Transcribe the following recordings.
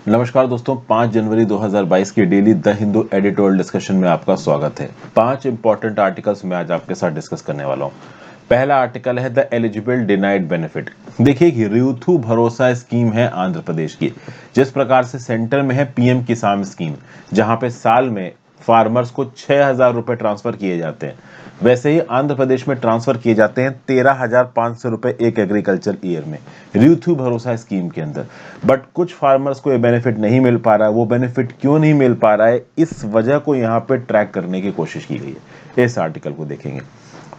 नमस्कार दोस्तों, 5 जनवरी 2022 की daily the Hindu editorial discussion में आपका स्वागत है। 5 इंपॉर्टेंट आर्टिकल्स मैं आज आपके साथ डिस्कस करने वाला हूं। पहला आर्टिकल है द एलिजिबल डिनाइड बेनिफिट। देखिए कि ऋतु भरोसा स्कीम है आंध्र प्रदेश की। जिस प्रकार से सेंटर में है पीएम किसान स्कीम, जहां पे साल में फार्मर्स को 6,000 रुपए ट्रांसफर किए जाते हैं, वैसे ही आंध्र प्रदेश में ट्रांसफर किए जाते हैं 13,500 रुपए एक एग्रीकल्चर ईयर में ऋतु भरोसा स्कीम के अंदर। बट कुछ फार्मर्स को ये बेनिफिट नहीं मिल पा रहा है। वो बेनिफिट क्यों नहीं मिल पा रहा है, इस वजह को यहाँ पे ट्रैक करने की कोशिश की गई है। इस आर्टिकल को देखेंगे।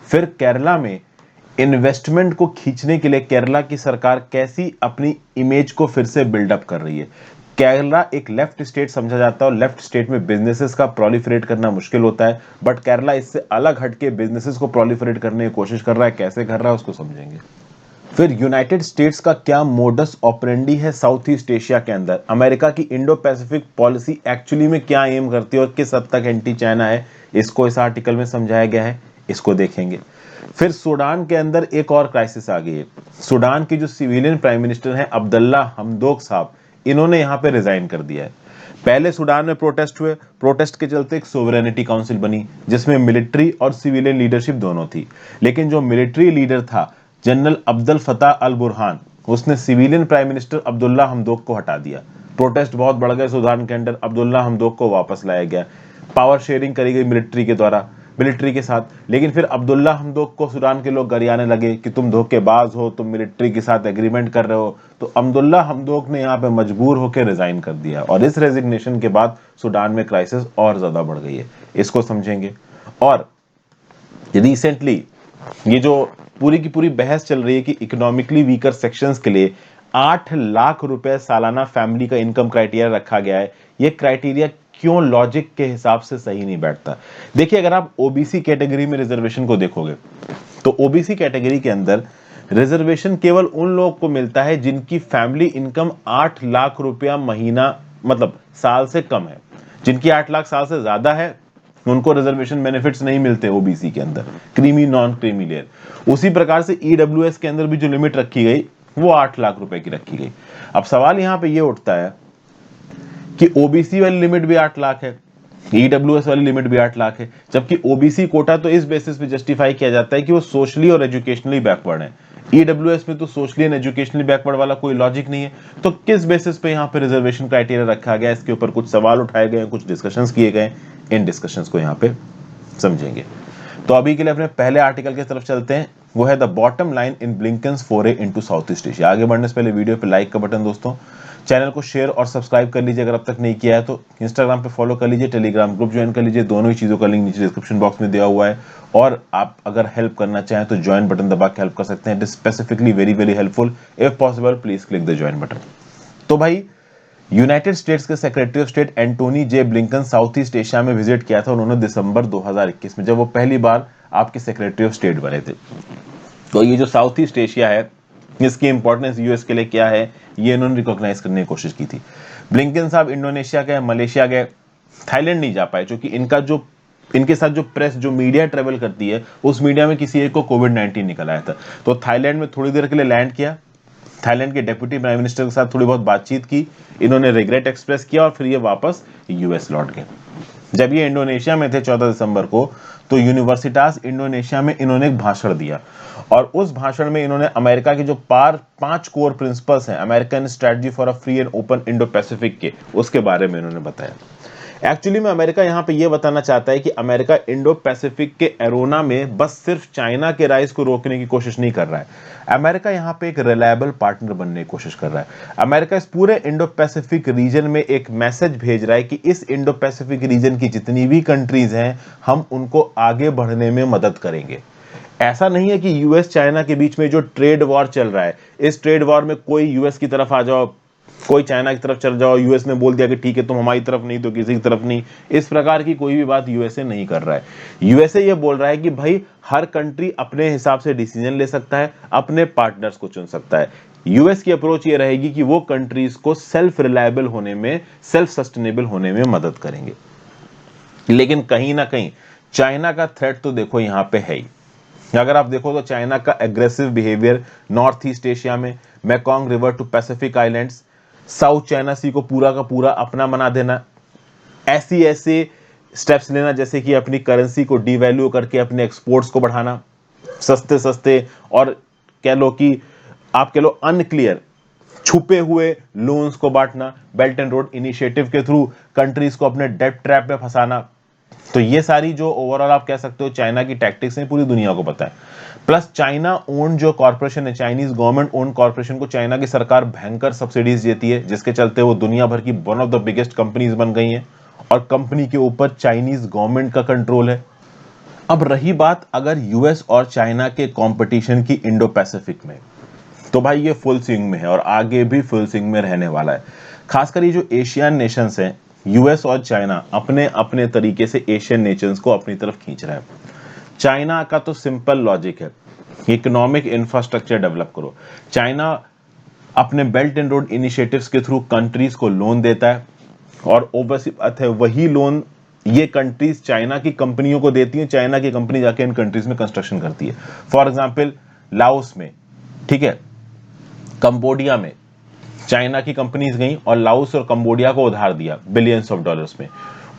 फिर केरला में इन्वेस्टमेंट को खींचने के लिए केरला की सरकार कैसी अपनी इमेज को फिर से बिल्डअप कर रही है। केरला एक लेफ्ट स्टेट समझा जाता है और लेफ्ट स्टेट में बिजनेसेस का प्रोलिफरेट करना मुश्किल होता है, बट केरला इससे अलग हटके बिजनेसेस को प्रोलिफरेट करने की कोशिश कर रहा है। कैसे कर रहा है उसको समझेंगे। फिर यूनाइटेड स्टेट्स का क्या मोडस ऑपरेंडी है साउथ ईस्ट एशिया के अंदर। अमेरिका की इंडो पैसिफिक पॉलिसी एक्चुअली में क्या एम करती है और किस हद तक एंटी चाइना है, इसको इस आर्टिकल में समझाया गया है। इसको देखेंगे। फिर सूडान के अंदर एक और क्राइसिस आ गई है। सूडान की जो सिविलियन प्राइम मिनिस्टर हैं अब्दुल्ला हमदोक साहब, इन्होंने यहां पे रिजाइन कर दिया है। पहले सूडान में प्रोटेस्ट हुए, प्रोटेस्ट के चलते एक सोवरेनिटी काउंसिल बनी जिसमें मिलिट्री और सिविलियन लीडरशिप दोनों थी। लेकिन जो मिलिट्री लीडर था जनरल अब्दुल फताह अल बुरहान, उसने सिविलियन प्राइम मिनिस्टर अब्दुल्ला हमदोक को हटा दिया। प्रोटेस्ट बहुत बढ़ गए सूडान के अंदर, अब्दुल्ला हमदोक को वापस लाया गया। पावर शेयरिंग करी गई मिलिट्री के द्वारा, मिलिट्री के साथ। लेकिन फिर अब्दुल्ला हमदोक को सूडान के लोग गरियाने लगे कि तुम धोखेबाज हो, तुम मिलिट्री के साथ एग्रीमेंट कर रहे हो। तो अब्दुल्ला हमदोक ने यहाँ पे मजबूर होकर रिजाइन कर दिया और इस रेजिग्नेशन के बाद सूडान में क्राइसिस और ज्यादा बढ़ गई है। इसको समझेंगे। और रिसेंटली ये जो पूरी की पूरी बहस चल रही है कि इकोनॉमिकली वीकर सेक्शंस के लिए 8 लाख रुपए सालाना फैमिली का इनकम क्राइटेरिया रखा गया है। ये क्राइटेरिया क्यों लॉजिक के हिसाब से सही नहीं बैठता। देखिए, अगर आप ओबीसी कैटेगरी में रिजर्वेशन को देखोगे तो ओबीसी कैटेगरी के अंदर रिजर्वेशन केवल उन लोगों को मिलता है जिनकी फैमिली इनकम 8 लाख रुपया महीना मतलब साल से कम है। जिनकी 8 लाख साल से ज्यादा है उनको रिजर्वेशन बेनिफिट्स नहीं मिलते ओबीसी के अंदर, क्रीमी नॉन क्रीमी लेयर। उसी प्रकार से ईडब्ल्यूएस के अंदर भी जो लिमिट रखी गई वो 8 लाख रुपए की रखी गई। अब सवाल यहां पे ये उठता है कि ओबीसी वाली लिमिट भी 8 लाख है, ईडब्ल्यूएस वाली लिमिट भी 8 लाख है, जबकि ओबीसी कोटा तो इस बेसिस पे जस्टिफाई किया जाता है कि वो सोशली और एजुकेशनली बैकवर्ड है। ईडब्ल्यूएस में तो सोशली एंड एजुकेशनली बैकवर्ड वाला कोई लॉजिक नहीं है। तो किस बेसिस पे यहाँ पे रिजर्वेशन क्राइटेरिया रखा गया, इसके ऊपर कुछ सवाल उठाए गए, कुछ डिस्कशंस किए गए। इन डिस्कशंस को यहाँ पे समझेंगे। तो अभी के लिए अपने पहले आर्टिकल की तरफ चलते हैं। वो है द बॉटम लाइन इन ब्लिंकन्स फोरे इनटू साउथ ईस्ट एशिया। आगे बढ़ने से पहले वीडियो पे लाइक का बटन दोस्तों, चैनल को शेयर और सब्सक्राइब कर लीजिए अगर अब तक नहीं किया है तो। इंस्टाग्राम पे फॉलो कर लीजिए, टेलीग्राम ग्रुप ज्वाइन कर लीजिए। दोनों ही चीजों का लिंक नीचे डिस्क्रिप्शन बॉक्स में दिया हुआ है। और आप अगर हेल्प करना चाहें तो ज्वाइन बटन दबा के हेल्प कर सकते हैं। It is specifically very very helpful. If possible please click the join button. तो भाई, यूनाइटेड स्टेट्स के secretary of state Antony J Blinken South East Asia में विजिट किया था उन्होंने दिसंबर 2021 में, जब वो पहली बार आपके सेक्रेटरी ऑफ स्टेट बने थे। तो ये जो साउथ ईस्ट एशिया है, इसकी इंपॉर्टेंस यूएस के लिए क्या है, ये इन्होंने रिकॉग्नाइज करने की कोशिश की थी। ब्लिंकन साहब इंडोनेशिया गए, मलेशिया गए, थाईलैंड नहीं जा पाए क्योंकि इनके साथ जो प्रेस, जो मीडिया ट्रेवल करती है, उस मीडिया में किसी एक को कोविड-19 निकल आया था। तो थाईलैंड में थोड़ी देर के लिए लैंड किया, थाईलैंड के डेप्यूटी प्राइम मिनिस्टर के साथ थोड़ी बहुत बातचीत की, इन्होंने रिग्रेट एक्सप्रेस किया और फिर ये वापस यूएस लौट गए। जब ये इंडोनेशिया में थे 14 दिसंबर को, तो यूनिवर्सिटास इंडोनेशिया में इन्होंने एक भाषण दिया और उस भाषण में इन्होंने अमेरिका के जो 5 कोर प्रिंसिपल्स हैं American strategy for a free and open Indo Pacific के, उसके बारे में इन्होंने बताया। एक्चुअली में अमेरिका यहां पे ये बताना चाहता है कि अमेरिका इंडो पैसिफिक के एरोना में बस सिर्फ चाइना के राइज को रोकने की कोशिश नहीं कर रहा है। अमेरिका यहां पे एक रिलायबल पार्टनर बनने की कोशिश कर रहा है। अमेरिका इस पूरे इंडो पैसिफिक रीजन में एक मैसेज भेज रहा है कि इस इंडो पैसिफिक रीजन की जितनी भी कंट्रीज हैं, हम उनको आगे बढ़ने में मदद करेंगे। ऐसा नहीं है कि यूएस चाइना के बीच में जो ट्रेड वॉर चल रहा है, इस ट्रेड वॉर में कोई यूएस की तरफ आ जाओ, कोई चाइना की तरफ चल जाओ, यूएस ने बोल दिया कि ठीक है तुम हमारी तरफ नहीं तो किसी की तरफ नहीं, इस प्रकार की कोई भी बात यूएसए नहीं कर रहा है। यूएसए ये बोल रहा है कि भाई हर कंट्री अपने हिसाब से डिसीजन ले सकता है, अपने पार्टनर्स को चुन सकता है। यूएस की अप्रोच ये रहेगी कि वो कंट्रीज को सेल्फ रिलायबल होने में, सेल्फ सस्टेनेबल होने में मदद करेंगे। लेकिन कहीं ना कहीं चाइना का थ्रेट तो देखो यहां पे है ही। अगर आप देखो तो चाइना का aggressive behaviour North East Asia में, Mekong river to Pacific islands, South China Sea को पूरा का पूरा अपना बना देना, ऐसे स्टेप्स लेना जैसे कि अपनी करेंसी को डिवैल्यू करके अपने एक्सपोर्ट्स को बढ़ाना, सस्ते सस्ते और कह लो कि आप कह लो अनक्लियर छुपे हुए लोन्स को बांटना, बेल्ट एंड रोड इनिशिएटिव के थ्रू कंट्रीज को अपने डेट ट्रैप में फंसाना। तो ये सारी जो ओवरऑल आप कह सकते हो चाइना की टैक्टिक्स हैं, पूरी दुनिया को पता है। प्लस चाइना ओन जो कॉर्पोरेशन है, चाइनीज गवर्नमेंट ओन कॉर्पोरेशन को चाइना की सरकार भयंकर सब्सिडीज देती है, जिसके चलते वो दुनिया भर की one of the biggest companies बन गई हैं और कंपनी के ऊपर चाइनीज गवर्नमेंट का कंट्रोल है। अब रही बात अगर यूएस और चाइना के कंपटीशन की इंडो पैसिफिक में, तो भाई ये फुल स्विंग में है और आगे भी फुल स्विंग में रहने वाला है। खासकर ये जो एशियन नेशंस हैं, यूएस और चाइना अपने अपने तरीके से एशियन नेशंस को अपनी तरफ खींच रहा है। चाइना का तो सिंपल लॉजिक है, इकोनॉमिक इंफ्रास्ट्रक्चर डेवलप करो। चाइना अपने बेल्ट एंड रोड इनिशिएटिव्स के थ्रू कंट्रीज को लोन देता है और ओवरसी बात है वही लोन ये कंट्रीज चाइना की कंपनियों को देती है, चाइना की कंपनी जाके इन कंट्रीज में कंस्ट्रक्शन करती है। फॉर एग्जांपल लाओस में, ठीक है, कंबोडिया में चाइना की कंपनीज गई और लाओस और कंबोडिया को उधार दिया बिलियंस ऑफ डॉलर्स में।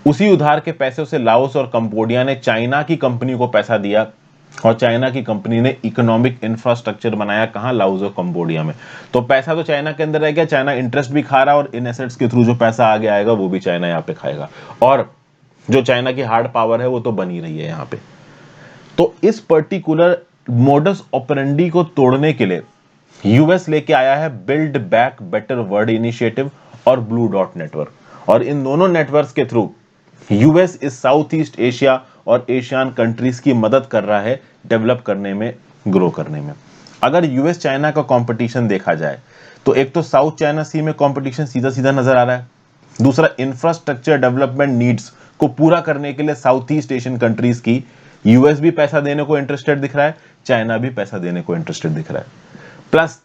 उसी उधार के पैसों से लाओस और कंबोडिया ने चाइना की कंपनी को पैसा दिया और चाइना की कंपनी ने इकोनॉमिक इंफ्रास्ट्रक्चर बनाया कहां, लाओस और कंबोडिया में। तो पैसा तो चाइना के अंदर रह गया, चाइना इंटरेस्ट भी खा रहा है और इन एसेट्स के थ्रू जो पैसा आगे आएगा वो भी चाइना यहाँ पे खाएगा और जो चाइना की हार्ड पावर है वो तो बनी रही है यहाँ पे। तो इस पर्टिकुलर मोडस ऑपरेंडी को तोड़ने के लिए यूएस लेके आया है build back better world initiative और ब्लू डॉट नेटवर्क, और इन दोनों नेटवर्क्स के थ्रू यूएस इस साउथ ईस्ट एशिया और एशियन कंट्रीज की मदद कर रहा है डेवलप करने में, ग्रो करने में। अगर यूएस चाइना का कंपटीशन देखा जाए तो एक तो साउथ चाइना सी में कंपटीशन सीधा सीधा नजर आ रहा है, दूसरा इंफ्रास्ट्रक्चर डेवलपमेंट नीड्स को पूरा करने के लिए साउथ ईस्ट एशियन कंट्रीज की यूएस भी पैसा देने को इंटरेस्टेड दिख रहा है, चाइना भी पैसा देने को इंटरेस्टेड दिख रहा है। प्लस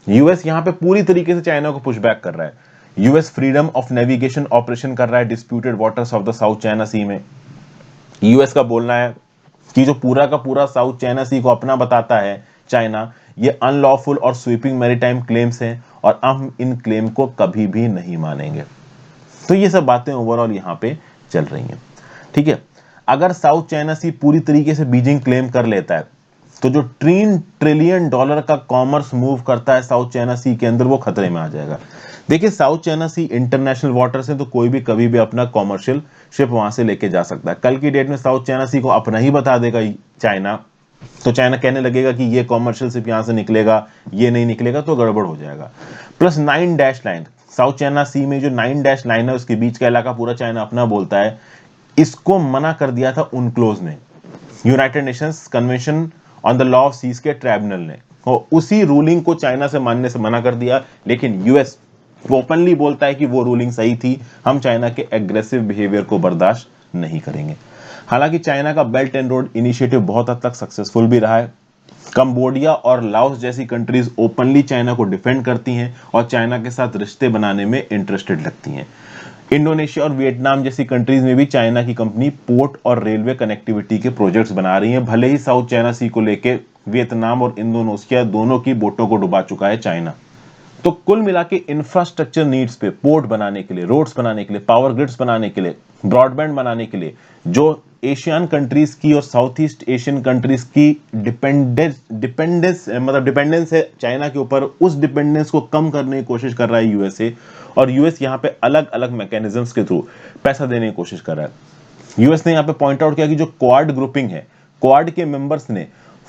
यूएस यहां पे पूरी तरीके से चाइना को पुश बैक कर रहा है। US freedom of navigation operation कर रहा है disputed waters of the South China Sea में। यूएस का बोलना है कि जो पूरा का पूरा साउथ चाइना सी को अपना बताता है चाइना, ये अनलॉफुल और स्वीपिंग मैरीटाइम क्लेम्स हैं और हम इन क्लेम को कभी भी नहीं मानेंगे। तो ये सब बातें ओवरऑल यहां पे चल रही हैं, ठीक है। अगर साउथ चाइना सी पूरी तरीके से बीजिंग क्लेम कर लेता है तो जो $3 ट्रिलियन का कॉमर्स मूव करता है साउथ चाइना सी के अंदर वो खतरे में आ जाएगा। देखिए साउथ चाइना सी इंटरनेशनल वाटर से तो कोई भी कभी भी अपना कॉमर्शियल शिप वहां से लेके जा सकता है। कल की डेट में साउथ चाइना सी को अपना ही बता देगा चाइना, तो चाइना कहने लगेगा कि ये कॉमर्शियल शिप यहां से निकलेगा, ये नहीं निकलेगा, तो गड़बड़ हो जाएगा। Plus 9 dash line, South China Sea में जो 9 डैश लाइन है उसके बीच का इलाका पूरा चाइना अपना बोलता है, इसको मना कर दिया था उनक्लोज ने, United Nations convention on the law of the seas tribunal ने, और उसी रूलिंग को चाइना से मानने से मना कर दिया। लेकिन यूएस ओपनली बोलता है कि वो रूलिंग सही थी, हम चाइना के एग्रेसिव बिहेवियर को बर्दाश्त नहीं करेंगे। हालांकि चाइना का बेल्ट एंड रोड इनिशिएटिव बहुत हद तक सक्सेसफुल भी रहा है। कंबोडिया और लाओस जैसी कंट्रीज ओपनली चाइना को डिफेंड करती हैं और चाइना के साथ रिश्ते बनाने में इंटरेस्टेड लगती हैं। इंडोनेशिया और वियतनाम जैसी कंट्रीज में भी चाइना की कंपनी पोर्ट और रेलवे कनेक्टिविटी के प्रोजेक्ट्स बना रही हैं। भले ही साउथ चाइना सी को लेके वियतनाम और इंडोनेशिया दोनों की बोटों को डुबा चुका है चाइना। तो कुल मिला के इंफ्रास्ट्रक्चर नीड्स पे, पोर्ट बनाने के लिए, रोड्स बनाने के लिए, पावर ग्रिड्स बनाने के लिए, ब्रॉडबैंड बनाने के लिए, जो एशियन कंट्रीज की और साउथ ईस्ट एशियन कंट्रीज की डिपेंडेंस है चाइना के ऊपर, उस डिपेंडेंस को कम करने की कोशिश कर रहा है यूएसए। और यूएस यहाँ पे अलग अलग मैकेनिज्म्स के थ्रू पैसा देने की कोशिश कर रहा है। यूएस ने यहाँ पे पॉइंट आउट किया कि जो क्वाड ग्रुपिंग है, क्वाड के मेंबर्स ने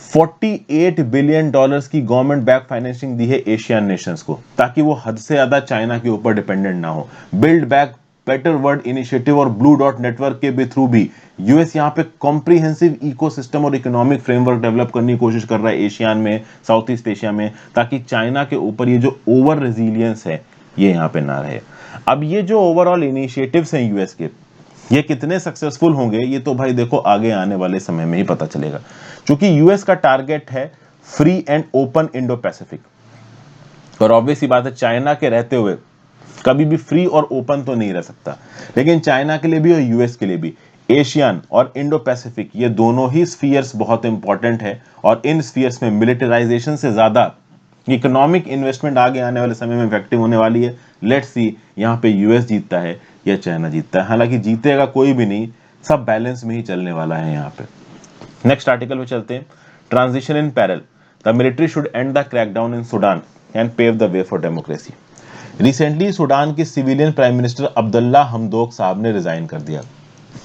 $48 बिलियन की गवर्नमेंट बैक फाइनेंसिंग दी है एशियन नेशंस को, ताकि वो हद से ज्यादा चाइना के ऊपर डिपेंडेंट ना हो। Build back better world initiative और ब्लू डॉट नेटवर्क के भी थ्रू भी यूएस यहाँ पे कॉम्प्रिहेंसिव इकोसिस्टम और इकोनॉमिक फ्रेमवर्क डेवलप करने की कोशिश कर रहा है एशियन में, साउथ ईस्ट एशिया में, ताकि चाइना के ऊपर ये जो ओवर रेजिलियंस है ये यहाँ पे ना रहे। अब ये जो ओवरऑल इनिशिएटिव्स हैं यूएस के, ये कितने सक्सेसफुल होंगे ये तो भाई देखो आगे आने वाले समय में ही पता चलेगा, क्योंकि यूएस का टारगेट है free and open Indo Pacific. और ऑब्वियस ही बात है चाइना के रहते हुए कभी भी फ्री और ओपन तो नहीं रह सकता, लेकिन चाइना के लिए भी और यूएस के लिए भी एशियन और इंडो पैसिफिक ये दोनों ही स्फीयर्स बहुत इंपॉर्टेंट है। और इन स्फीयर्स में मिलिटराइजेशन से ज्यादा इकोनॉमिक इन्वेस्टमेंट आगे आने वाले समय में इफेक्टिव होने वाली है। लेट्स सी यहाँ पे यूएस जीतता है या चाइना जीतता है। हालांकि जीतेगा कोई भी नहीं, सब बैलेंस में ही चलने वाला है यहाँ पे। नेक्स्ट आर्टिकल में चलते हैं। Transition in parallel, the military should end the crackdown in Sudan and pave the way for democracy. Recently Sudan के civilian prime minister Abdalla Hamdok साहब ने रिजाइन कर दिया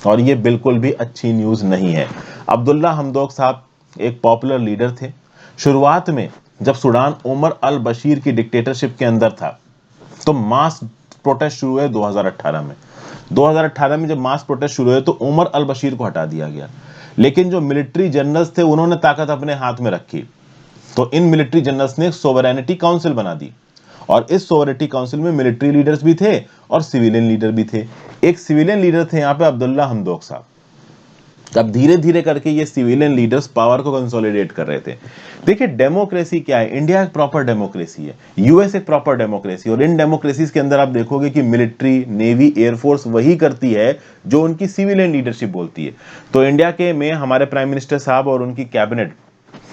और ये बिल्कुल भी अच्छी न्यूज नहीं है। अब्दुल्ला हमदोक साहब एक पॉपुलर लीडर थे। शुरुआत में जब सूडान उमर अल बशीर की डिक्टेटरशिप के अंदर था तो मास प्रोटेस्ट शुरू हुए 2018 में। 2018 में जब मास प्रोटेस्ट शुरू हुए तो उमर अल बशीर को हटा दिया गया, लेकिन जो मिलिट्री जनरल्स थे उन्होंने ताकत अपने हाथ में रखी। तो इन मिलिट्री जनरल्स ने सोवरेनिटी काउंसिल बना दी और इस सोवरेनिटी काउंसिल में मिलिट्री लीडर्स भी थे और सिविलियन लीडर भी थे। एक सिविलियन लीडर थे यहाँ पे अब्दुल्ला हमदोक साहब। अब धीरे धीरे करके ये सिविलियन लीडर्स पावर को कंसोलिडेट कर रहे थे। देखिए डेमोक्रेसी क्या है, इंडिया एक प्रॉपर डेमोक्रेसी है, यूएस एक प्रॉपर डेमोक्रेसी, और इन डेमोक्रेसीज के अंदर आप देखोगे कि मिलिट्री, नेवी, एयरफोर्स वही करती है जो उनकी सिविलियन लीडरशिप बोलती है। तो इंडिया के में हमारे प्राइम मिनिस्टर साहब और उनकी कैबिनेट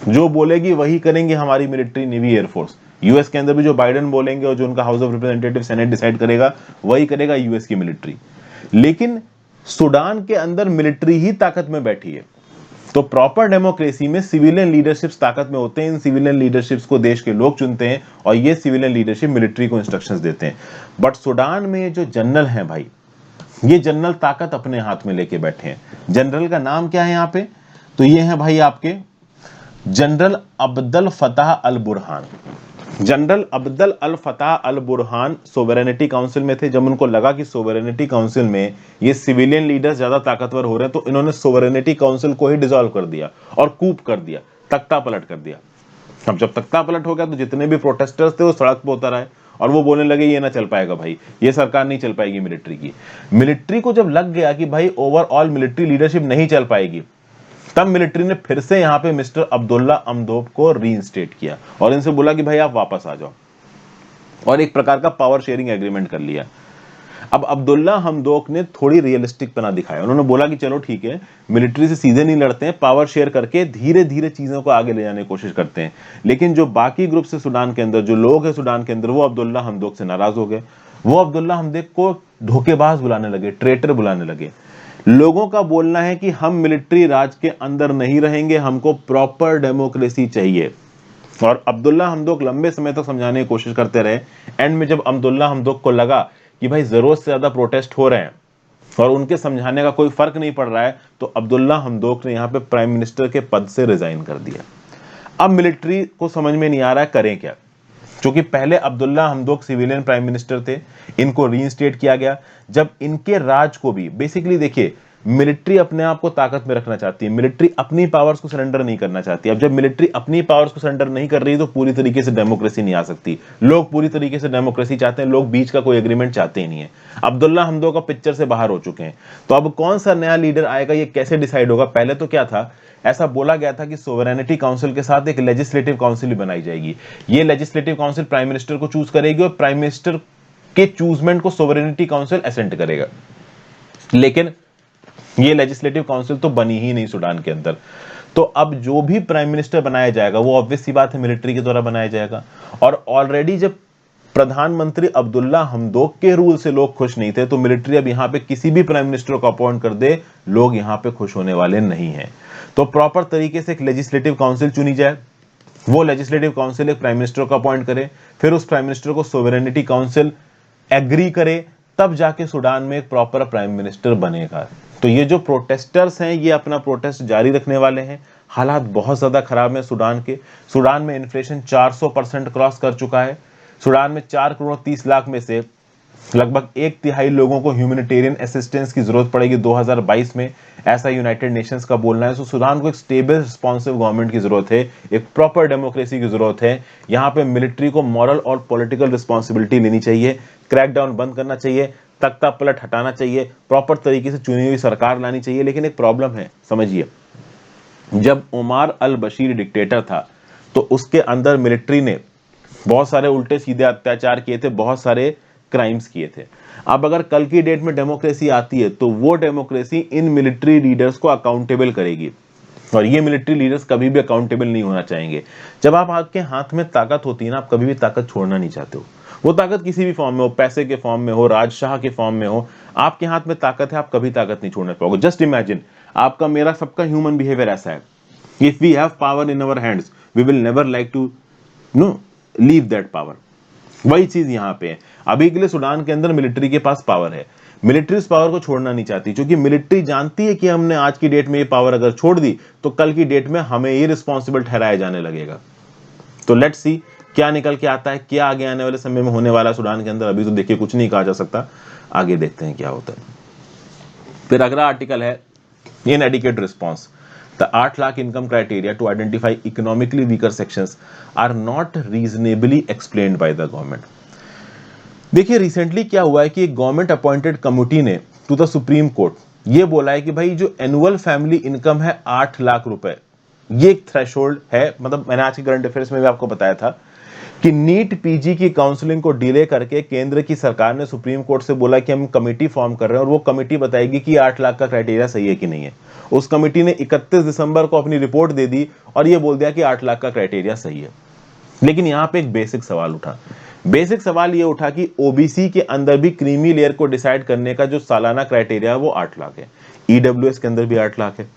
जो बोलेगी वही करेंगे हमारी मिलिट्री, नेवी, एयरफोर्स। यूएस के अंदर भी जो बाइडेन बोलेंगे और जो उनका house of representative senate decide करेगा वही करेगा यूएस की मिलिट्री। लेकिन सूडान के अंदर मिलिट्री ही ताकत में बैठी है। तो प्रॉपर डेमोक्रेसी में सिविलियन लीडरशिप्स ताकत में होते हैं। इन सिविलियन लीडरशिप्स को देश के लोग चुनते हैं और ये सिविलियन लीडरशिप मिलिट्री को इंस्ट्रक्शंस देते हैं। बट सूडान में जो जनरल हैं भाई, ये जनरल ताकत अपने हाथ में लेके बैठे हैं। जनरल का नाम क्या है यहाँ पे, तो ये है भाई आपके जनरल अब्दुल फताह अल बुरहान। जनरल अब्दुल अल फताह अल बुरहान सोवरेनिटी काउंसिल में थे। जब उनको लगा कि सोवरेनिटी काउंसिल में ये सिविलियन लीडर्स ज्यादा ताकतवर हो रहे हैं तो इन्होंने सोवरेनिटी काउंसिल को ही डिसॉल्व कर दिया और कूप कर दिया, तख्ता पलट कर दिया। अब जब तख्ता पलट हो गया तो जितने भी प्रोटेस्टर्स थे वो सड़क पर उतर आए और वो बोलने लगे ये ना चल पाएगा भाई, ये सरकार नहीं चल पाएगी मिलिट्री की। मिलिट्री को जब लग गया कि भाई ओवरऑल मिलिट्री लीडरशिप नहीं चल पाएगी, तब मिलिट्री ने फिर से यहां पे मिस्टर अब्दुल्ला हमदोक को रीइंस्टेट किया और इनसे बोला कि भाई आप वापस आ जाओ, और एक प्रकार का पावर शेयरिंग एग्रीमेंट कर लिया। अब अब्दुल्ला हमदोक ने थोड़ी रियलिस्टिक पना दिखाया। उन्होंने बोला कि चलो ठीक है, मिलिट्री से सीधे नहीं लड़ते हैं, पावर शेयर करके धीरे धीरे चीजों को आगे ले जाने की कोशिश करते हैं। लेकिन जो बाकी ग्रुप से सूडान के अंदर जो लोग हैं सूडान के अंदर, वो अब्दुल्ला हमदोक से नाराज हो गए। वो अब्दुल्ला हमदोक को धोखेबाज बुलाने लगे, ट्रेटर बुलाने लगे। लोगों का बोलना है कि हम मिलिट्री राज के अंदर नहीं रहेंगे, हमको प्रॉपर डेमोक्रेसी चाहिए। और अब्दुल्ला हमदोक लंबे समय तक समझाने की कोशिश करते रहे। एंड में जब अब्दुल्ला हमदोक को लगा कि भाई जरूरत से ज्यादा प्रोटेस्ट हो रहे हैं और उनके समझाने का कोई फर्क नहीं पड़ रहा है, तो अब्दुल्ला हमदोक ने यहाँ पे प्राइम मिनिस्टर के पद से रिजाइन कर दिया। अब मिलिट्री को समझ में नहीं आ रहा है करें क्या, क्योंकि पहले अब्दुल्ला हमदोक सिविलियन प्राइम मिनिस्टर थे, इनको रीइंस्टेट किया गया। जब इनके राज को भी बेसिकली देखिए, मिलिट्री अपने आप को ताकत में रखना चाहती है, मिलिट्री अपनी पावर्स को सरेंडर नहीं करना चाहती। अब जब मिलिट्री अपनी पावर्स को सरेंडर नहीं कर रही तो पूरी तरीके से डेमोक्रेसी नहीं आ सकती। लोग पूरी तरीके से डेमोक्रेसी चाहते हैं, लोग बीच का कोई एग्रीमेंट चाहते ही नहीं है। अब्दुल्ला हमदोक का पिक्चर से बाहर हो चुके हैं। तो अब कौन सा नया लीडर आएगा, ये कैसे डिसाइड होगा। पहले तो क्या था, ऐसा बोला गया था कि सोवरेनिटी काउंसिल के साथ एक लेजिस्लेटिव काउंसिल भी बनाई जाएगी। ये लेजिस्लेटिव काउंसिल प्राइम मिनिस्टर को चूज करेगी और प्राइम मिनिस्टर के चूजमेंट को सोवरेनिटी काउंसिल असेंट करेगा। लेकिन ये लेजिस्लेटिव काउंसिल तो बनी ही नहीं सूडान के अंदर। तो अब जो भी प्राइम मिनिस्टर बनाया जाएगा वो ऑब्वियस सी बात है मिलिट्री के द्वारा बनाया जाएगा। और ऑलरेडी जब प्रधानमंत्री अब्दुल्ला हमदोक के रूल से लोग खुश नहीं थे, तो मिलिट्री अब यहां पे किसी भी प्राइम मिनिस्टर को अपॉइंट कर दे, लोग यहां पे खुश होने वाले नहीं हैं। तो प्रॉपर तरीके से एक लेजिस्लेटिव काउंसिल चुनी जाए, वो लेजिस्लेटिव काउंसिल एक प्राइम मिनिस्टर को अपॉइंट करे, फिर उस प्राइम मिनिस्टर को सोवरेनिटी काउंसिल एग्री करे, तब जाके सूडान में एक प्रॉपर प्राइम मिनिस्टर बनेगा। तो ये जो प्रोटेस्टर्स हैं ये अपना प्रोटेस्ट जारी रखने वाले हैं। हालात बहुत ज्यादा खराब है सूडान के। सूडान में इन्फ्लेशन 400% क्रॉस कर चुका है। सूडान में 4 करोड़ 30 लाख में से लगभग 1/3 लोगों को ह्यूमैनिटेरियन असिस्टेंस की जरूरत पड़ेगी 2022 में, ऐसा यूनाइटेड नेशंस का बोलना है। तो सूडान को एक स्टेबल रिस्पॉन्सिव गवर्नमेंट की जरूरत है, एक प्रॉपर डेमोक्रेसी की जरूरत है। यहाँ पे मिलिट्री को मॉरल और पॉलिटिकल रिस्पॉन्सिबिलिटी लेनी चाहिए, क्रैकडाउन बंद करना चाहिए, तख्ता पलट हटाना चाहिए, प्रॉपर तरीके से चुनी हुई सरकार लानी चाहिए। लेकिन एक प्रॉब्लम है, समझिए, जब उमर अल बशीर डिक्टेटर था तो उसके अंदर मिलिट्री ने बहुत सारे उल्टे सीधे अत्याचार किए थे, बहुत सारे क्राइम्स किए थे। अब अगर कल की डेट में डेमोक्रेसी आती है तो वो डेमोक्रेसी इन मिलिट्री लीडर्स को अकाउंटेबल करेगी, और ये मिलिट्री लीडर्स कभी भी अकाउंटेबल नहीं होना चाहेंगे। जब आपके हाथ में ताकत होती है ना, आप कभी भी ताकत छोड़ना नहीं चाहते हो। वो ताकत किसी भी फॉर्म में हो, पैसे के फॉर्म में हो, राजशाह के फॉर्म में हो, आपके हाथ में ताकत है, आप कभी ताकत नहीं छोड़ने पाओगे। जस्ट इमेजिन, आपका मेरा सबका ह्यूमन बिहेवियर ऐसा है, if we have power in our hands we will never like to no leave that power. वही चीज यहां पे है। अभी के लिए सूडान के अंदर मिलिट्री के पास पावर है, मिलिट्री इस पावर को छोड़ना नहीं चाहती, क्योंकि मिलिट्री जानती है कि हमने आज की डेट में ये पावर अगर छोड़ दी तो कल की डेट में हमें ये रिस्पॉन्सिबल ठहराया जाने लगेगा। तो लेट्स सी क्या निकल के आता है, क्या आगे आने वाले समय में होने वाला सूडान के अंदर। अभी तो देखिए कुछ नहीं कहा जा सकता, आगे देखते हैं क्या होता है। फिर अगला आर्टिकल है इनएडिक्वेट response. The 8 lakh income criteria to identify economically weaker sections are not reasonably explained by the government. देखिए रिसेंटली क्या हुआ है कि एक गवर्नमेंट अपॉइंटेड कमिटी ने टू द सुप्रीम कोर्ट ये बोला है कि भाई जो एनुअल फैमिली इनकम है 8 लाख रुपए, ये एक थ्रेशोल्ड है। मतलब मैंने आज के करंट अफेयर्स में भी आपको बताया था कि नीट पीजी की काउंसलिंग को डिले करके केंद्र की सरकार ने सुप्रीम कोर्ट से बोला कि हम कमेटी फॉर्म कर रहे हैं और वो कमेटी बताएगी कि 8 लाख का क्राइटेरिया सही है कि नहीं है। उस कमेटी ने 31 दिसंबर को अपनी रिपोर्ट दे दी और ये बोल दिया कि 8 लाख का क्राइटेरिया सही है। लेकिन यहां पे एक बेसिक सवाल उठा। बेसिक सवाल ये उठा कि ओबीसी के अंदर भी क्रीमी लेयर को डिसाइड करने का जो सालाना क्राइटेरिया है वो 8 लाख है, ईडब्ल्यूएस के अंदर भी 8 लाख है।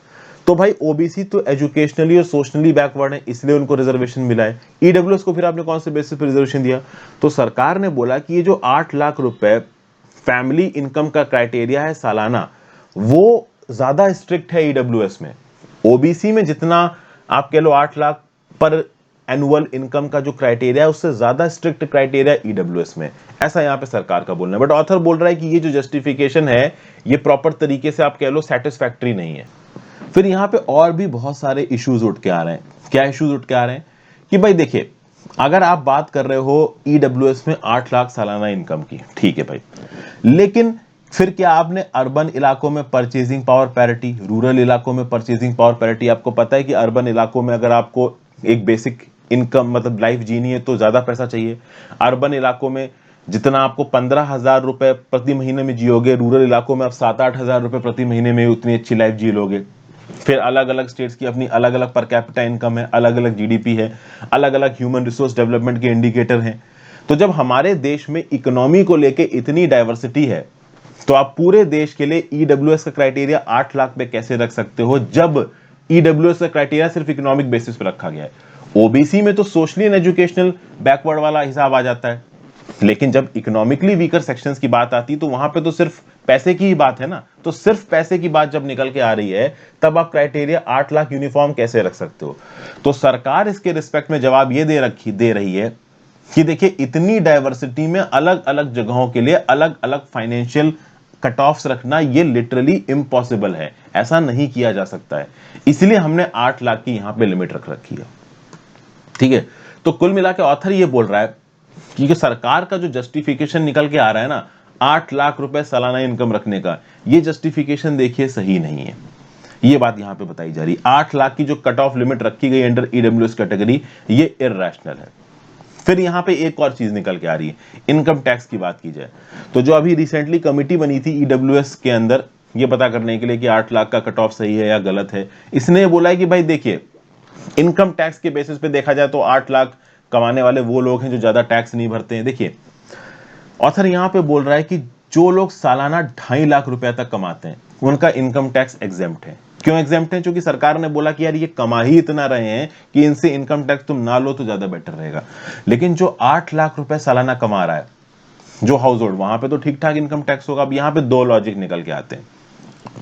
तो भाई ओबीसी तो एजुकेशनली और सोशनली बैकवर्ड है, इसलिए उनको रिजर्वेशन मिला है। ईडब्ल्यूएस को फिर आपने कौन से बेसिस पर रिजर्वेशन दिया? तो सरकार ने बोला कि ये जो 8 लाख रुपए फैमिली इनकम का क्राइटेरिया है सालाना, वो ज्यादा स्ट्रिक्ट है ईडब्ल्यूएस में। ओबीसी में जितना आप कह लो 8 लाख पर एनुअल इनकम का जो क्राइटेरिया है उससे ज्यादा स्ट्रिक्ट क्राइटेरिया ईडब्ल्यूएस में, ऐसा यहां पे सरकार का बोलना है। बट ऑथर बोल रहा है कि ये जो जस्टिफिकेशन है ये प्रॉपर तरीके से आप कह लो सेटिस्फैक्टरी नहीं है। फिर यहां पे और भी बहुत सारे इश्यूज उठ के आ रहे हैं। क्या इश्यूज उठ के आ रहे हैं कि भाई देखिए, अगर आप बात कर रहे हो ईडब्ल्यूएस में 8 लाख सालाना इनकम की, ठीक है भाई, लेकिन फिर क्या आपने अर्बन इलाकों में परचेजिंग पावर पैरिटी, रूरल इलाकों में परचेजिंग पावर पैरिटी? आपको पता है कि अर्बन इलाकों में अगर आपको एक बेसिक इनकम मतलब लाइफ जीनी है तो ज्यादा पैसा चाहिए। अर्बन इलाकों में जितना आपको 15,000 रुपए प्रति महीने में जियोगे, रूरल इलाकों में आप 7-8 हजार रुपए प्रति महीने में उतनी अच्छी लाइफ जी लोगे। फिर अलग अलग स्टेट्स की अपनी अलग अलग पर कैपिटा इनकम है, अलग अलग जीडीपी है, अलग अलग ह्यूमन रिसोर्स डेवलपमेंट के इंडिकेटर हैं। तो जब हमारे देश में इकोनॉमी को लेके इतनी डाइवर्सिटी है तो आप पूरे देश के लिए ईडब्ल्यूएस का क्राइटेरिया 8 लाख पे कैसे रख सकते हो, जब ईडब्ल्यूएस का क्राइटेरिया सिर्फ इकोनॉमिक बेसिस पे रखा गया है? ओबीसी में तो सोशली एंड एजुकेशनल बैकवर्ड वाला हिसाब आ जाता है, लेकिन जब इकोनॉमिकली वीकर सेक्शंस की बात आती है तो वहां पे तो सिर्फ पैसे की ही बात है ना। तो सिर्फ पैसे की बात जब निकल के आ रही है तब आप क्राइटेरिया 8 लाख यूनिफॉर्म कैसे रख सकते हो? तो सरकार इसके रिस्पेक्ट में जवाब ये दे रही है कि देखिए इतनी डाइवर्सिटी में अलग अलग जगहों के लिए अलग अलग फाइनेंशियल कट ऑफ्स रखना ये लिटरली इम्पॉसिबल है, ऐसा नहीं किया जा सकता है, इसलिए हमने 8 लाख की यहां पे लिमिट रख रखी है। ठीक है, तो कुल मिलाकर ऑथर ये बोल रहा है कि सरकार का जो जस्टिफिकेशन निकल के आ रहा है ना 8 लाख रुपए सालाना इनकम रखने का, ये जस्टिफिकेशन देखिए सही नहीं है। ये बात यहां पे बताई जा रही, 8 लाख की जो कट ऑफ लिमिट रखी गई अंडर ईडब्ल्यूएस कैटेगरी, ये इररेशनल है। फिर यहां पे एक और चीज निकल के आ रही है, इनकम टैक्स की बात की जाए तो जो अभी रिसेंटली कमिटी बनी थी ईडब्ल्यूएस के अंदर ये पता करने के लिए कि 8 लाख का कट ऑफ सही है या गलत है, इसने बोला है कि भाई देखिए इनकम टैक्स के बेसिस पे देखा जाए तो 8 लाख कमाने वाले वो लोग हैं जो ज्यादा टैक्स नहीं भरते हैं। देखिए ऑथर यहां पे बोल रहा है कि जो लोग सालाना 2.5 लाख रुपए तक कमाते हैं उनका इनकम टैक्स एग्जेम्प्ट है। क्यों एग्जेम्प्ट है? क्योंकि सरकार ने बोला कि यार ये कमा ही इतना रहे हैं कि इनसे इनकम टैक्स तुम ना लो तो ज्यादा बेटर रहेगा। लेकिन जो 8 लाख रुपए सालाना कमा रहा है जो हाउस होल्ड, वहां पे तो ठीक ठाक इनकम टैक्स होगा। अब यहां पे दो लॉजिक निकल के आते हैं,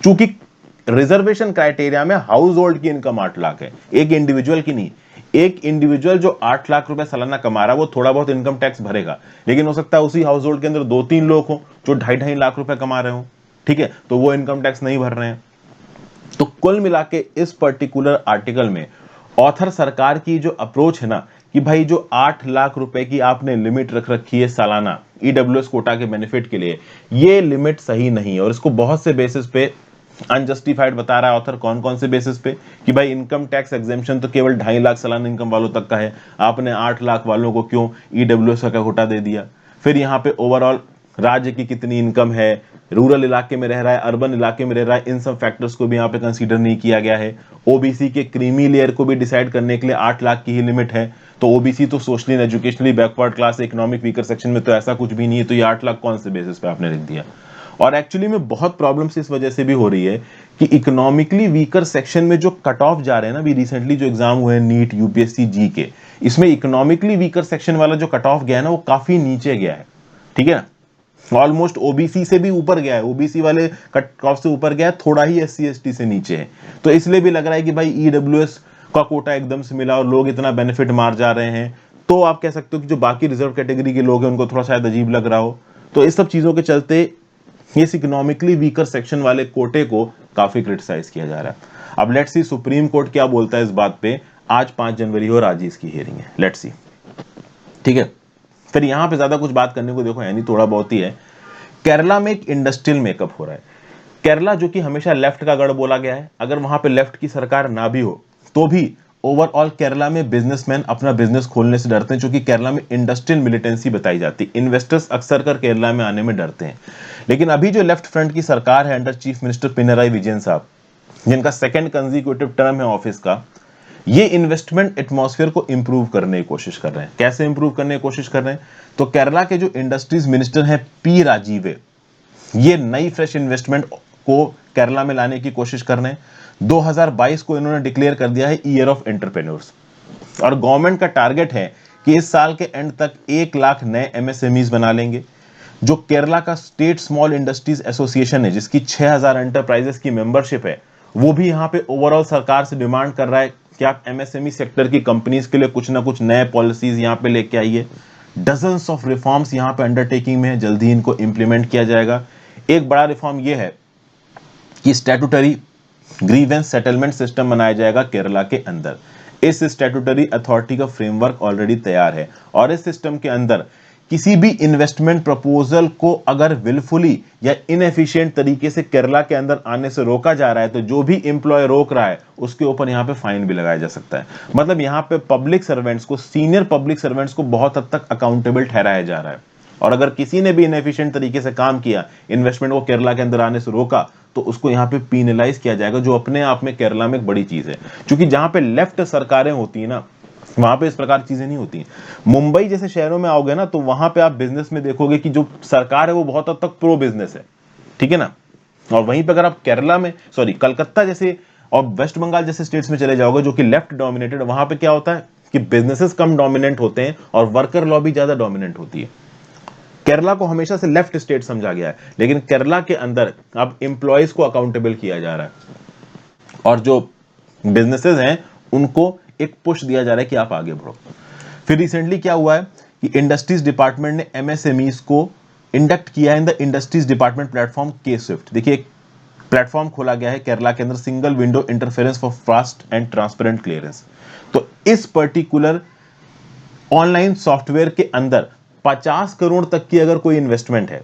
चूंकि रिजर्वेशन क्राइटेरिया में हाउस होल्ड की इनकम 8 लाख है, एक इंडिविजुअल की नहीं। एक इंडिविजुअल जो 8 लाख रुपए सालाना कमा रहा है वो थोड़ा बहुत इनकम टैक्स भरेगा, लेकिन हो सकता है उसी हाउस होल्ड के अंदर 2-3 लोग हो जो 2.5 लाख रुपए कमा रहे हो, ठीक है, तो वो इनकम टैक्स नहीं भर रहे हैं। तो कुल मिला के इस पर्टिकुलर आर्टिकल में ऑथर सरकार की जो अप्रोच है ना कि भाई जो 8 लाख रुपए की आपने लिमिट रख रखी है सालाना ईडब्ल्यूएस कोटा के बेनिफिट के लिए, ये लिमिट सही नहीं है और इसको बहुत से बेसिस पे अनजस्टिफाइड बता रहा है ऑथर। कौन कौन से बेसिस पे? कि भाई इनकम टैक्स एग्जेम्पशन तो केवल 2.5 लाख सालाना इनकम वालों तक का है, आपने 8 लाख वालों को क्यों ईडब्ल्यूएस का कोटा दे दिया? फिर यहाँ पे ओवरऑल राज्य की कितनी इनकम है, रूरल इलाके में रह रहा है, अर्बन इलाके में रह रहा है, इन सब फैक्टर्स को भी यहाँ पे कंसीडर नहीं किया गया है। ओबीसी के क्रीमी लेयर को भी डिसाइड करने के लिए 8 लाख की ही लिमिट है। तो ओबीसी तो socially and educationally backward class, economic weaker section में तो ऐसा कुछ भी नहीं है, तो ये 8 लाख कौन से बेसिस पे आपने लिख दिया। और एक्चुअली में बहुत प्रॉब्लम्स इस वजह से भी हो रही है कि इकोनॉमिकली वीकर सेक्शन में जो कट ऑफ जा रहे हैं ना, अभी रिसेंटली जो एग्जाम हुए हैं नीट, यूपीएससी, जी के, इसमें इकोनॉमिकली वीकर सेक्शन वाला जो कट ऑफ गया है ना, वो काफी नीचे गया है, ठीक है ना, ऑलमोस्ट ओबीसी से भी ऊपर गया है, ओबीसी वाले कट ऑफ से ऊपर गया है, थोड़ा ही एससी एसटी से नीचे है। तो इसलिए भी लग रहा है कि भाई ईडब्ल्यूएस का कोटा एकदम से मिला और लोग इतना बेनिफिट मार जा रहे हैं, तो आप कह सकते हो कि जो बाकी रिजर्व कैटेगरी के लोग हैं उनको थोड़ा शायद अजीब लग रहा हो। तो इस सब चीजों के चलते इस इकोनॉमिकली वीकर सेक्शन वाले कोटे को काफी क्रिटिसाइज किया जा रहा है। अब लेट्स सी सुप्रीम कोर्ट क्या बोलता है इस बात पे। आज 5 जनवरी हो और आज ही इसकी हियरिंग है, लेट्स सी, ठीक है। फिर यहां पे ज्यादा कुछ बात करने को देखो है नहीं, थोड़ा बहुत ही है। केरला में एक इंडस्ट्रियल मेकअप हो रहा है। केरला जो कि हमेशा लेफ्ट का गढ़ बोला गया है, अगर वहां पे लेफ्ट की सरकार ना भी हो तो भी ओवरऑल केरला में बिजनेसमैन अपना बिजनेस खोलने से डरते हैं, क्योंकि केरला में इंडस्ट्रियल मिलिटेंसी बताई जाती है, इन्वेस्टर्स अक्सर कर केरला में आने में डरते हैं। लेकिन अभी जो लेफ्ट फ्रंट की सरकार है under chief minister Pinarayi Vijayan साहब, जिनका सेकंड कंसेक्यूटिव टर्म है ऑफिस का, ये इन्वेस्टमेंट एटमॉस्फेयर को इंप्रूव करने की कोशिश कर रहे हैं। कैसे इंप्रूव करने की कोशिश कर रहे हैं? तो केरला के जो इंडस्ट्रीज मिनिस्टर हैं पी राजीवे, ये नई फ्रेश इन्वेस्टमेंट को केरला में लाने की कोशिश कर रहे हैं। 2022 को इन्होंने डिक्लेयर कर दिया है ईयर ऑफ एंटरप्रेन्योर्स, और गवर्नमेंट का टारगेट है कि इस साल के एंड तक 1 लाख नए एमएसएमईज बना लेंगे। जो केरला का स्टेट स्मॉल इंडस्ट्रीज एसोसिएशन है, जिसकी 6000 एंटरप्राइजेस की मेंबरशिप है, वो भी यहां पे ओवरऑल सरकार से डिमांड कर रहा है कि आप एमएसएमई सेक्टर की कंपनीज के लिए कुछ ना कुछ नए पॉलिसीज यहां पे लेके आइए। डजन्स ऑफ रिफॉर्म्स यहां पे अंडरटेकिंग में है, जल्दी इनको इंप्लीमेंट किया जाएगा। एक बड़ा रिफॉर्म यह है कि स्टैट्यूटरी ग्रीवेंस सेटलमेंट सिस्टम बनाया जाएगा केरला के अंदर। इस स्टैट्यूटरी अथॉरिटी का फ्रेमवर्क ऑलरेडी तैयार है, और इस सिस्टम के अंदर किसी भी इन्वेस्टमेंट प्रपोजल को अगर विलफुली या इनएफिशिएंट तरीके से केरला के अंदर आने से रोका जा रहा है, तो जो भी एम्प्लॉय रोक रहा है उसके ऊपर यहां पे फाइन भी लगाया जा सकता है। मतलब यहां पे पब्लिक सर्वेंट्स को, सीनियर पब्लिक सर्वेंट्स को बहुत हद तक अकाउंटेबल ठहराया जा रहा है, और अगर किसी ने भी इनएफिशिएंट तरीके से काम किया, इन्वेस्टमेंट को केरला के अंदर आने से रोका, तो उसको यहां पे पीनलाइज किया जाएगा, जो अपने आप में केरला में एक बड़ी चीज है। क्योंकि जहां पे लेफ्ट सरकारें होती है ना, वहां पे इस प्रकार की चीजें नहीं होती। मुंबई जैसे शहरों में आओगे ना, तो वहां पे आप बिजनेस में देखोगे कि जो सरकार है वो बहुत हद तक प्रो बिजनेस है, ठीक है ना। और वहीं पे अगर आप केरला में, सॉरी, कलकत्ता जैसे और वेस्ट बंगाल जैसे स्टेट्स में चले जाओगे जो कि लेफ्ट डोमिनेटेड, वहां पे क्या होता है कि बिजनेसेस कम डोमिनेंट होते हैं और वर्कर लॉबी ज्यादा डोमिनेंट होती है। केरला को हमेशा से लेफ्ट स्टेट समझा गया है, लेकिन केरला के अंदर अब एम्प्लॉयज को अकाउंटेबल किया जा रहा है, और जो बिजनेसेस हैं उनको एक पुश दिया जा रहा है कि आप आगे बढ़ो। फिर रिसेंटली क्या हुआ है कि इंडस्ट्रीज डिपार्टमेंट ने एमएसएमईज को इंडक्ट किया है in the industries department platform के स्विफ्ट। देखिए, एक प्लेटफॉर्म खोला गया है केरला के अंदर, single window interference for fast and transparent clearance. तो इस पर्टिकुलर ऑनलाइन सॉफ्टवेयर के अंदर 50 करोड़ तक की अगर कोई इन्वेस्टमेंट है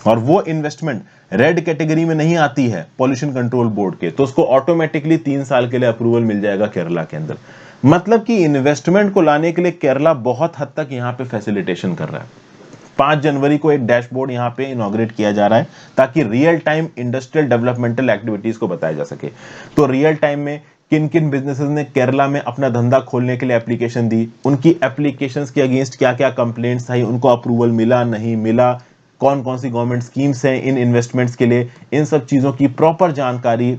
और वो इन्वेस्टमेंट रेड कैटेगरी में नहीं आती है पॉल्यूशन कंट्रोल बोर्ड के, तो उसको ऑटोमेटिकली 3 साल के लिए अप्रूवल मिल जाएगा केरला के अंदर। मतलब कि इन्वेस्टमेंट को लाने के लिए केरला बहुत हद तक यहां पे फैसिलिटेशन कर रहा है। 5 जनवरी को एक डैशबोर्ड यहां पे इनॉग्रेट किया जा रहा है, ताकि real time industrial developmental activities को बताया जा सके। तो रियल टाइम में किन किन बिजनेसेस ने केरला में अपना धंधा खोलने के लिए एप्लीकेशन दी, उनकी एप्लीकेशंस के अगेंस्ट क्या क्या कंप्लेंट्स आई, उनको अप्रूवल मिला नहीं मिला, कौन कौन सी गवर्नमेंट स्कीम्स हैं इन इन्वेस्टमेंट्स के लिए, इन सब चीजों की प्रॉपर जानकारी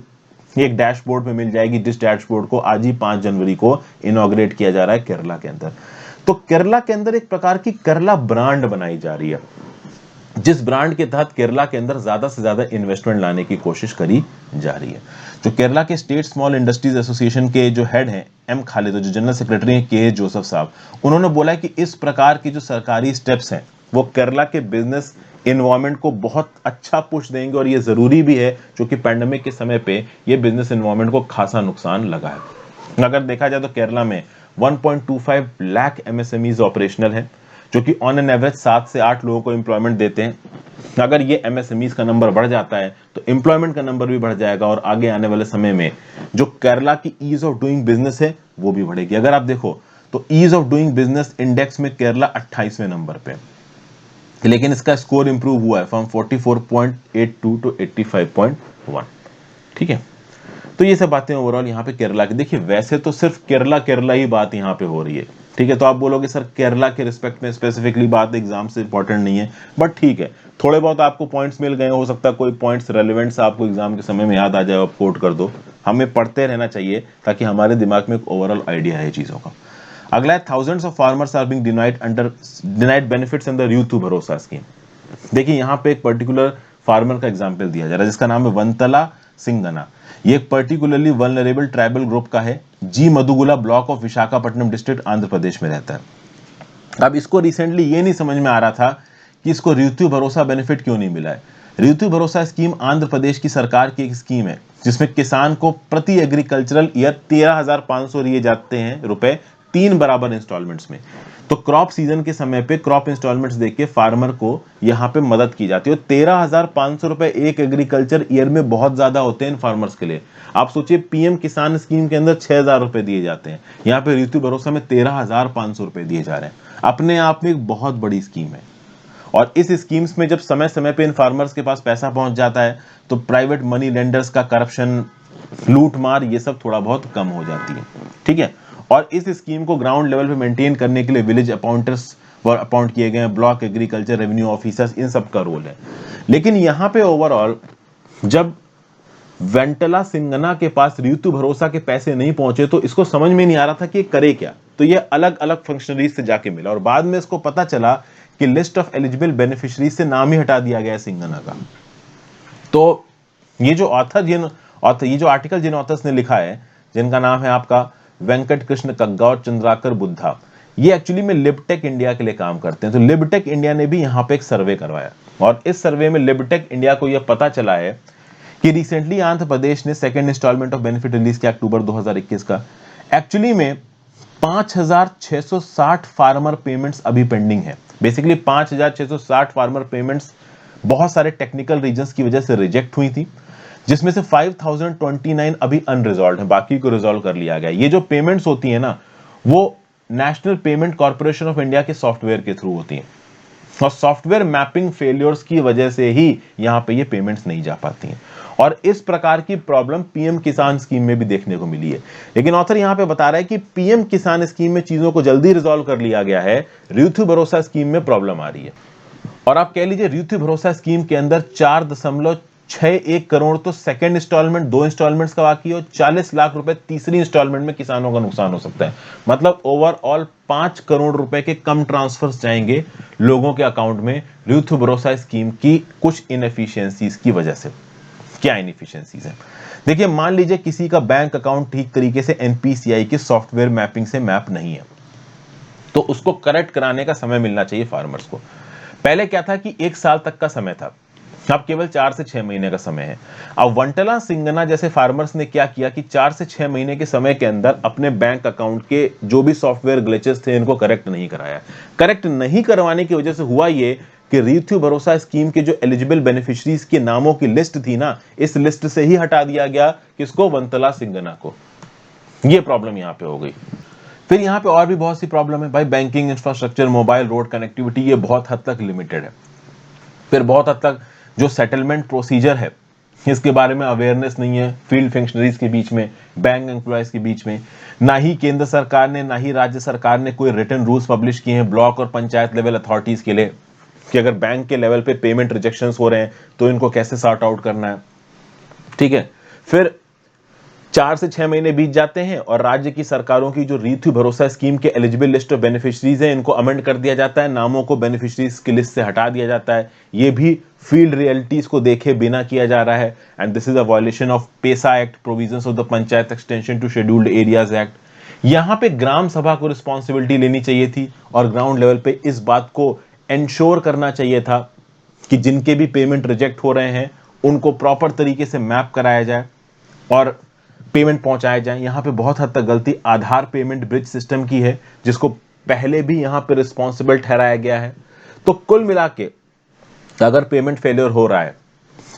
एक डैशबोर्ड में मिल जाएगी, जिस डैशबोर्ड को आज ही 5 जनवरी को इनॉग्रेट किया जा रहा है केरला के अंदर। तो केरला के अंदर एक प्रकार की केरला ब्रांड बनाई जा रही है, जिस ब्रांड के तहत केरला के अंदर ज्यादा से ज्यादा इन्वेस्टमेंट लाने की कोशिश करी जा रही है। जो केरला के स्टेट स्मॉल इंडस्ट्रीज एसोसिएशन के जो हेड हैं एम खालिद, जो जनरल सेक्रेटरी हैं के जोसेफ साहब, उन्होंने बोला है कि इस प्रकार की जो सरकारी स्टेप्स हैं वो केरला के बिजनेस इन्वायरमेंट को बहुत अच्छा पुश देंगे, और ये जरूरी भी है क्योंकि पैंडेमिक के समय पे ये बिजनेस इन्वायरमेंट को खासा नुकसान लगा है। अगर देखा जाए तो केरला में 1.25 लाख एमएसएमईज ऑपरेशनल है, जो कि ऑन एन एवरेज 7 से 8 लोगों को एम्प्लॉयमेंट देते हैं। अगर ये एमएसएमईज का नंबर बढ़ जाता है तो एम्प्लॉयमेंट का नंबर भी बढ़ जाएगा, और आगे आने वाले समय में जो केरला की ईज ऑफ डूइंग बिजनेस है वो भी बढ़ेगी। अगर आप देखो तो ease of doing business index में केरला 28वें नंबर पे, लेकिन इसका स्कोर इंप्रूव हुआ है फ्रॉम 44.82 टू 85.1। ठीक है, तो ये सब बातें ओवरऑल यहाँ पे केरला की। देखिए वैसे तो सिर्फ केरला केरला ही बात यहाँ पे हो रही है, ठीक है, तो आप बोलोगे सर केरला के रिस्पेक्ट में स्पेसिफिकली बात एग्जाम से इंपॉर्टेंट नहीं है, बट ठीक है, थोड़े बहुत आपको पॉइंट्स मिल गए, हो सकता है कोई पॉइंट्स रेलिवेंट आपको एग्जाम के समय में याद आ जाए, आप कोट कर दो। हमें पढ़ते रहना चाहिए ताकि हमारे दिमाग में एक ओवरऑल आइडिया है चीजों का। अगला है thousands of farmers are being denied benefits in the Rythu Bharosa scheme. देखिए यहाँ पे एक पर्टिकुलर फार्मर का एग्जाम्पल दिया जा रहा है जिसका नाम है वंतला सिंगना। ये एक पर्टिकुलरली वल्नरेबल ट्राइबल ग्रुप का है, G Madugula block of Visakhapatnam district Andhra Pradesh में रहता है। अब इसको रिसेंटली ये नहीं समझ में आ रहा था कि इसको ऋतु भरोसा बेनिफिट क्यों नहीं मिला है। ऋतु भरोसा स्कीम आंध्र प्रदेश की सरकार की एक स्कीम है जिसमें किसान को प्रति एग्रीकल्चरल ईयर 13,500 दिए जाते हैं रुपए, 3 बराबर इंस्टॉलमेंट्स में। तो क्रॉप सीजन के समय पे क्रॉप इंस्टॉलमेंट्स देके फार्मर को यहाँ पे मदद की जाती है। 13,500 रुपए एक एग्रीकल्चर ईयर में बहुत ज्यादा होते हैं इन फार्मर्स के लिए। आप सोचिए पीएम किसान स्कीम के अंदर 6,000 रुपए दिए जाते हैं, यहाँ पे ऋतु भरोसा में 13,500 रुपए दिए जा रहे हैं। अपने आप में एक बहुत बड़ी स्कीम है। और इस स्कीम्स में जब समय समय पे इन फार्मर्स के पास पैसा पहुंच जाता है तो प्राइवेट मनी लेंडर्स का करप्शन, लूट मार, ये सब थोड़ा बहुत कम हो जाती है। ठीक है, और इस स्कीम को ग्राउंड लेवल पे मेंटेन करने के लिए विलेज अपॉइंटर्स अपॉइंट किए गए हैं, ब्लॉक एग्रीकल्चर रेवेन्यू ऑफिसर्स, इन सब का रोल है। लेकिन यहाँ पे ओवरऑल जब वेंटला सिंगना के पास ऋतु भरोसा के पैसे नहीं पहुंचे तो इसको समझ में नहीं आ रहा था कि ये करे क्या। तो ये अलग अलग फंक्शनरीज से जाके मिला और बाद में इसको पता चला कि लिस्ट ऑफ एलिजिबल बेनिफिशियरीज से नाम ही हटा दिया गया सिंगना का। तो ये जो ये जो आर्टिकल जिन ऑथर्स ने लिखा है, जिनका नाम है आपका वेंकट कृष्ण कग्गा और चंद्राकर बुद्धा, ये एक्चुअली में लिबटेक इंडिया के लिए काम करते हैं। तो लिबटेक इंडिया ने भी यहाँ पे एक सर्वे करवाया और इस सर्वे में लिबटेक इंडिया को यह पता चला है कि रिसेंटली आंध्र प्रदेश ने second instalment of benefit release किया अक्टूबर 2021 का। एक्चुअली में 5,660 फार्मर पेमेंट्स अभी पेंडिंग है। बेसिकली 5,660 फार्मर पेमेंट्स बहुत सारे टेक्निकल रीजंस की वजह से रिजेक्ट हुई थी, जिसमें से 5,029 अभी अनरिजॉल्व है, बाकी को रिजॉल्व कर लिया गया। ये जो पेमेंट्स होती है ना, वो national payment corporation of India के सॉफ्टवेयर के थ्रू होती हैं और सॉफ्टवेयर मैपिंग फेलियर्स की वजह से ही यहां पे ये पेमेंट्स नहीं जा पाती हैं। और इस प्रकार की प्रॉब्लम पीएम किसान स्कीम में भी देखने को मिली है। लेकिन ऑथर यहां पे बता रहा है कि पीएम किसान स्कीम में चीजों को जल्दी रिजॉल्व कर लिया गया है, ऋतु भरोसा स्कीम में प्रॉब्लम आ रही है। और आप कह लीजिए ऋतु भरोसा स्कीम के अंदर 4.61 करोड़ तो सेकंड इंस्टॉलमेंट, 2 इंस्टॉलमेंट्स का बाकी हो, 40 लाख रुपए तीसरी इंस्टॉलमेंट में किसानों का नुकसान हो सकता है। मतलब ओवरऑल 5 करोड़ रुपए के कम ट्रांसफर्स जाएंगे लोगों के अकाउंट में ऋतु भरोसा स्कीम की कुछ इनएफिशिएंसीज की वजह से। क्या इनएफिशिएंसीज है? देखिए मान लीजिए किसी का बैंक अकाउंट ठीक तरीके से एनपीसीआई के सॉफ्टवेयर मैपिंग से मैप नहीं है, तो उसको करेक्ट कराने का समय मिलना चाहिए फार्मर्स को। पहले क्या था कि 1 साल तक का समय था, अब केवल 4 से 6 महीने का समय है। अब वंटला सिंगना जैसे फार्मर्स ने क्या किया कि 4 से 6 महीने के समय के अंदर अपने बैंक अकाउंट के जो भी सॉफ्टवेयर ग्लिचेस थे इनको करेक्ट नहीं कराया। करेक्ट नहीं करवाने की वजह से हुआ ये कि ऋतु भरोसा स्कीम के जो एलिजिबल बेनिफिशियरीज के नामों की लिस्ट थी ना, इस लिस्ट से ही हटा दिया गया किसको, वंतला सिंगना को। ये प्रॉब्लम यहां पे हो गई। फिर यहाँ पे और भी बहुत सी प्रॉब्लम है भाई, banking infrastructure, mobile, road connectivity, ये बहुत हद तक लिमिटेड है। फिर बहुत हद तक जो सेटलमेंट प्रोसीजर है इसके बारे में अवेयरनेस नहीं है फील्ड फंक्शनरीज के बीच में, बैंक एम्प्लॉयज के बीच में। ना ही केंद्र सरकार ने ना ही राज्य सरकार ने कोई रिटन रूल्स पब्लिश किए हैं ब्लॉक और पंचायत लेवल अथॉरिटीज के लिए कि अगर बैंक के लेवल पे पेमेंट रिजेक्शंस हो रहे हैं तो इनको कैसे सॉर्ट आउट करना है। ठीक है, फिर 4 से 6 महीने बीत जाते हैं और राज्य की सरकारों की जो ऋतु भरोसा स्कीम के एलिजिबल लिस्ट ऑफ बेनिफिशियरीज हैं इनको अमेंड कर दिया जाता है, नामों को बेनिफिशियरीज की लिस्ट से हटा दिया जाता है। ये भी फील्ड रियलिटीज को देखे बिना किया जा रहा है and this is a violation of PESA act, provisions of the panchayat extension to scheduled areas act. यहां पे ग्राम सभा को रिस्पॉन्सिबिलिटी लेनी चाहिए थी और ग्राउंड लेवल पे इस बात को एंश्योर करना चाहिए था कि जिनके भी पेमेंट रिजेक्ट हो रहे हैं उनको प्रॉपर तरीके से मैप कराया जाए और पेमेंट पहुंचाया जाए। यहां पे बहुत हद तक गलती आधार पेमेंट ब्रिज सिस्टम की है जिसको पहले भी यहां पे रिस्पॉन्सिबल ठहराया गया है। तो कुल मिला के अगर पेमेंट फेलियर हो रहा है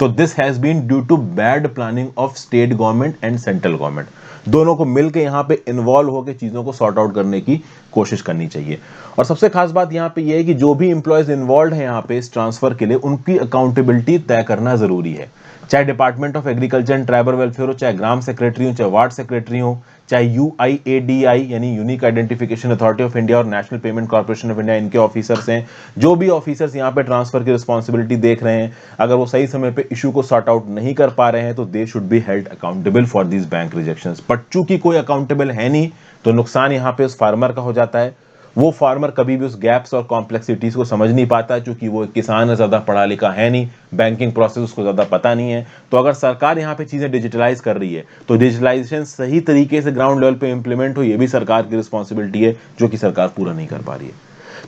तो this has been due to bad planning of state government and central government. दोनों को मिलकर यहाँ पे इन्वॉल्व होकर चीज़ों को सॉर्ट आउट करने की कोशिश करनी चाहिए। और सबसे खास बात यहाँ पे ये है कि जो भी इंप्लॉयज इन्वॉल्व है यहाँ पे इस ट्रांसफर के लिए, उनकी अकाउंटेबिलिटी तय करना जरूरी है। चाहे department of agriculture and tribal welfare हो, चाहे ग्राम सेक्रेटरी हो, चाहे वार्ड सेक्रेटरी हो, चाहे UIADI यानी unique identification authority of India और national payment corporation of India, इनके ऑफिसर्स हैं। जो भी ऑफिसर्स यहाँ पे ट्रांसफर की रिस्पॉन्सिबिलिटी देख रहे हैं, अगर वो सही समय पे इशू को सॉर्ट आउट नहीं कर पा रहे हैं तो they should be held accountable for these bank rejections. But चूंकि कोई अकाउंटेबल है नहीं, तो नुकसान यहाँ पे उस फार्मर का हो जाता है। वो फार्मर कभी भी उस गैप्स और कॉम्प्लेक्सिटीज को समझ नहीं पाता, क्योंकि वो एक किसान है, ज्यादा पढ़ा लिखा है नहीं, बैंकिंग प्रोसेस उसको ज्यादा पता नहीं है। तो अगर सरकार यहाँ पे चीजें डिजिटलाइज कर रही है, तो डिजिटलाइजेशन सही तरीके से ग्राउंड लेवल पे इंप्लीमेंट हो, ये भी सरकार की रिस्पॉन्सिबिलिटी है, जो कि सरकार पूरा नहीं कर पा रही है।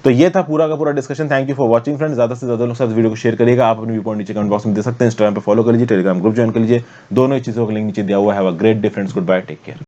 तो ये था पूरा का पूरा discussion. Thank you for watching friends. ज्यादा से ज्यादा लोग साथ वीडियो को शेयर करिएगा। आप अपने व्यू पॉइंट नीचे कमेंट बॉक्स में दे सकते हैं। इंस्टाग्राम पे फॉलो कर लीजिए, टेलीग्राम ग्रुप ज्वाइन कर लीजिए। दोनों ही चीजों का लिंक नीचे दिया हुआ है। Have a great day friends, goodbye, take care.